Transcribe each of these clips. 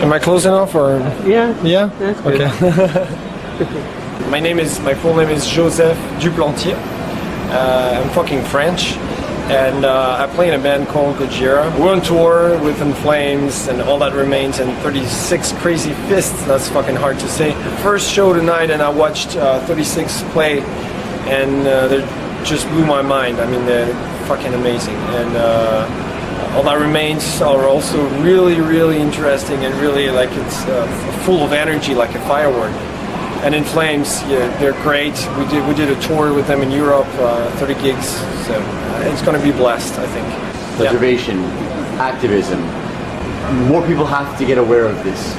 Am I close enough or? Yeah. Yeah? That's good. Okay. My full name is Joseph Duplantier. I'm fucking French. And I play in a band called Gojira. We're on tour with In Flames and All That Remains and 36 Crazy Fists. That's fucking hard to say. First show tonight and I watched 36 play and they just blew my mind. I mean, they're fucking amazing. And All That Remains are also really, really interesting and really like it's full of energy, like a firework. And In Flames, yeah, they're great. We did a tour with them in Europe, 30 gigs. So it's going to be blessed, I think. Preservation, activism. More people have to get aware of this.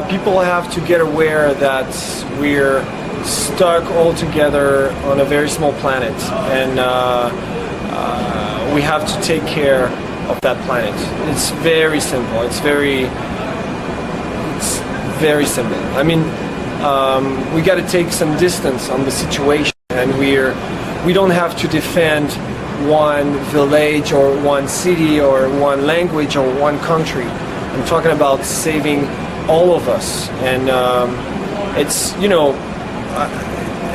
People have to get aware that we're stuck all together on a very small planet, and we have to take care of that planet. It's very simple. It's very simple. I mean, we got to take some distance on the situation, and we don't have to defend one village or one city or one language or one country. I'm talking about saving all of us, and it's, you know,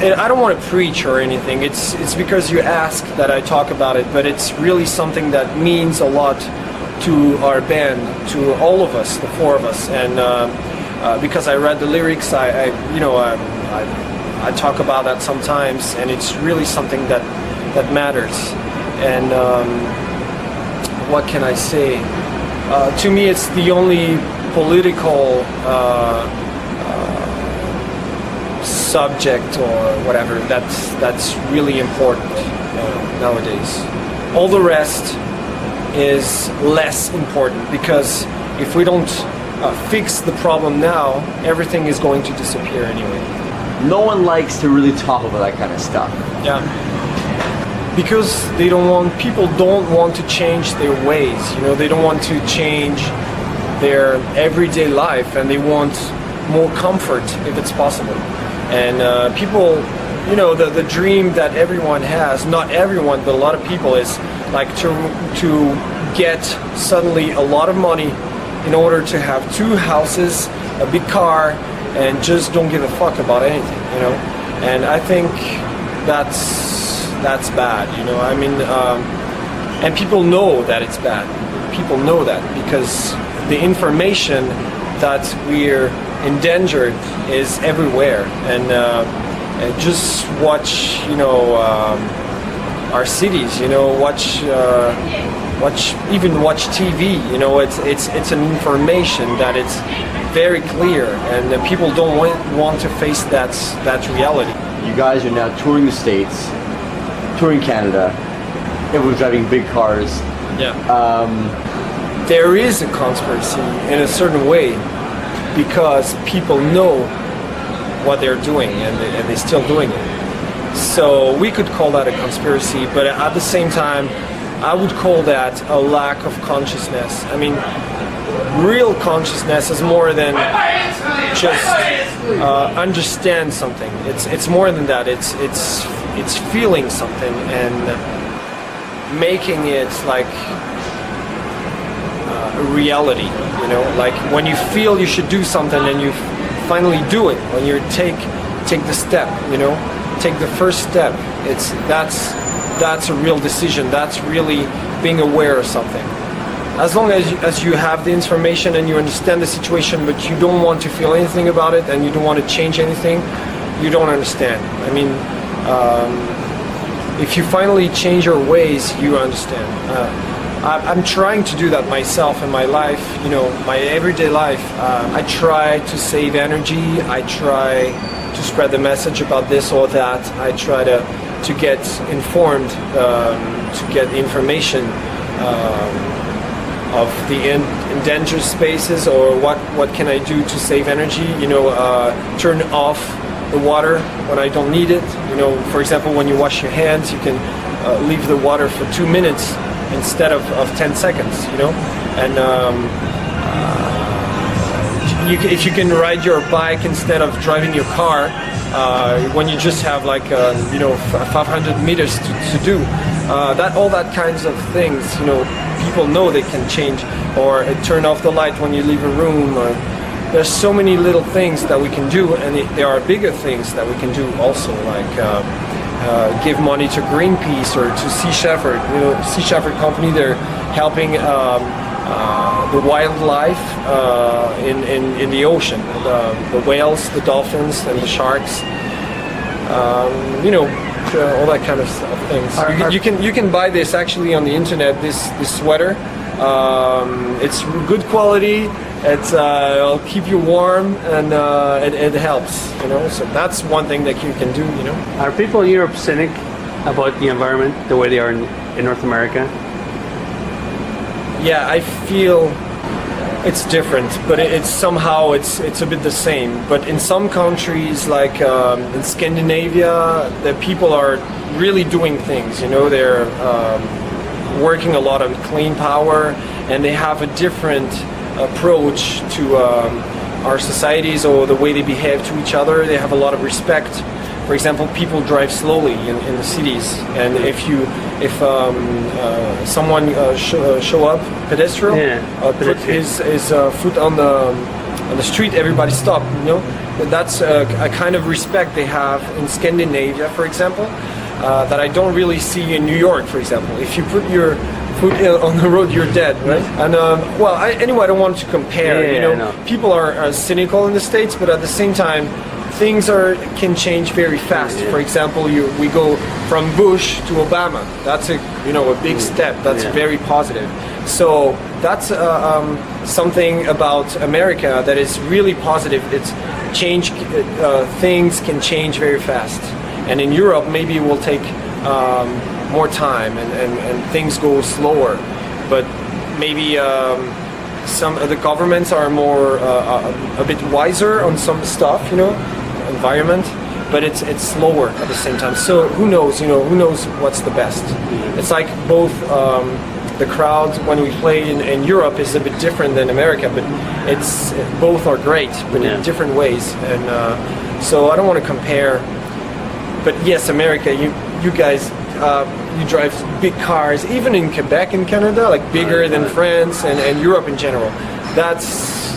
I don't want to preach or anything. It's because you ask that I talk about it, but it's really something that means a lot to our band, to all of us, the four of us, and because I read the lyrics, I talk about that sometimes, and it's really something that matters. And what can I say? To me, it's the only political subject or whatever that's really important nowadays. All the rest is less important, because if we don't fix the problem now, everything is going to disappear anyway. No one likes to really talk about that kind of stuff. Yeah. Because people don't want to change their ways, you know, they don't want to change their everyday life, and they want more comfort if it's possible. And people, you know, the dream that everyone has, not everyone, but a lot of people, is like to get suddenly a lot of money in order to have 2 houses, a big car, and just don't give a fuck about anything, you know. And I think that's bad, you know. I mean, and people know that it's bad. People know that because the information that we're endangered is everywhere. And just watch, you know, our cities, you know, watch TV, you know, it's an information that it's very clear, and people don't want to face that reality. You guys are now touring the States, touring Canada, everyone's driving big cars. Yeah. There is a conspiracy in a certain way, because people know what they're doing, and they're still doing it. So we could call that a conspiracy, but at the same time, I would call that a lack of consciousness. I mean, real consciousness is more than just understand something. It's more than that. It's feeling something and making it like a reality. You know, like when you feel you should do something and you finally do it. When you take the step, you know, take the first step. That's a real decision. That's really being aware of something. As long as you have the information and you understand the situation, but you don't want to feel anything about it and you don't want to change anything, you don't understand. I mean, if you finally change your ways, you understand. I'm trying to do that myself in my life, you know, my everyday life. I try to save energy. I try to spread the message about this or that. I try to get informed, to get information of the endangered spaces, or what can I do to save energy. You know, turn off the water when I don't need it. You know, for example, when you wash your hands, you can leave the water for 2 minutes instead of 10 seconds, you know. And if you can ride your bike instead of driving your car, when you just have like you know, 500 meters to do, all that kinds of things, you know, people know they can change, or turn off the light when you leave a room, or there's so many little things that we can do, and there are bigger things that we can do also, like give money to Greenpeace or to Sea Shepherd. You know, Sea Shepherd company, they're helping the wildlife in the ocean, the whales, the dolphins, and the sharks. You know, all that kind of things. You can buy this actually on the internet. This sweater. It's good quality. It'll keep you warm, and it helps. You know, so that's one thing that you can do. You know. Are people in Europe cynic about the environment the way they are in North America? Yeah, I feel it's different, but it's somehow it's a bit the same. But in some countries, like in Scandinavia, the people are really doing things. You know, they're working a lot on clean power, and they have a different approach to our societies or the way they behave to each other. They have a lot of respect. For example, people drive slowly in the cities, and if someone show up, pedestrian, put his foot on the street, everybody stop. You know, that's a kind of respect they have in Scandinavia, for example, that I don't really see in New York, for example. If you put your foot on the road, you're dead, right? And well, anyway, I don't want to compare. You know, people are cynical in the States, but at the same time, things can change very fast. For example, we go from Bush to Obama. That's a big step. That's very positive. So that's something about America that is really positive. It's change. Things can change very fast, and in Europe maybe it will take more time and things go slower. But maybe some of the governments are more a bit wiser on some stuff. You know. Environment, but it's slower at the same time. So who knows? You know, who knows what's the best? It's like both the crowd when we play in Europe is a bit different than America, but both are great, but in different ways. And so I don't want to compare. But yes, America, you guys, you drive big cars, even in Quebec in Canada, like bigger than France and Europe in general. That's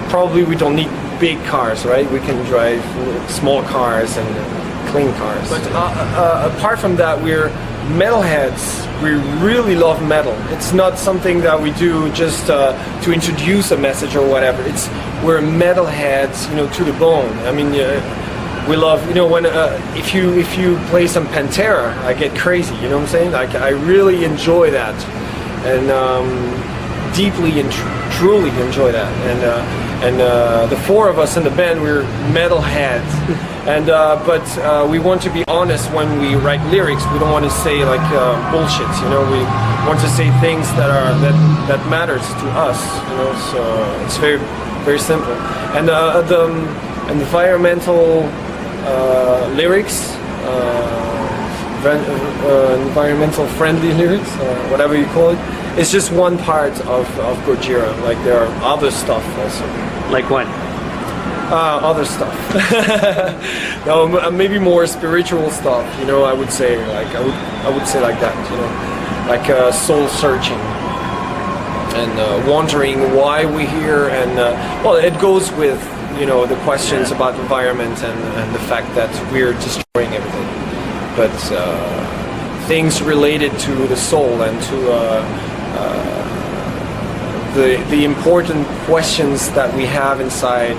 probably we don't need big cars, right? We can drive small cars and clean cars. But apart from that, we're metalheads. We really love metal. It's not something that we do just to introduce a message or whatever. We're metalheads, you know, to the bone. I mean, we love, you know, when if you play some Pantera, I get crazy. You know what I'm saying? Like I really enjoy that, and deeply and truly enjoy that. And the four of us in the band, we're metalheads, and but we want to be honest when we write lyrics. We don't want to say like bullshit, you know. We want to say things that matters to us, you know. So it's very, very simple. And the environmental lyrics, environmental friendly lyrics, whatever you call it. It's just one part of Gojira. Like there are other stuff also. Like what? Other stuff. No, maybe more spiritual stuff. You know, I would say like I would say like that. You know, like soul searching and wondering why we're here. And well, it goes with the questions about environment and the fact that we're destroying everything. But things related to the soul and to the important questions that we have inside,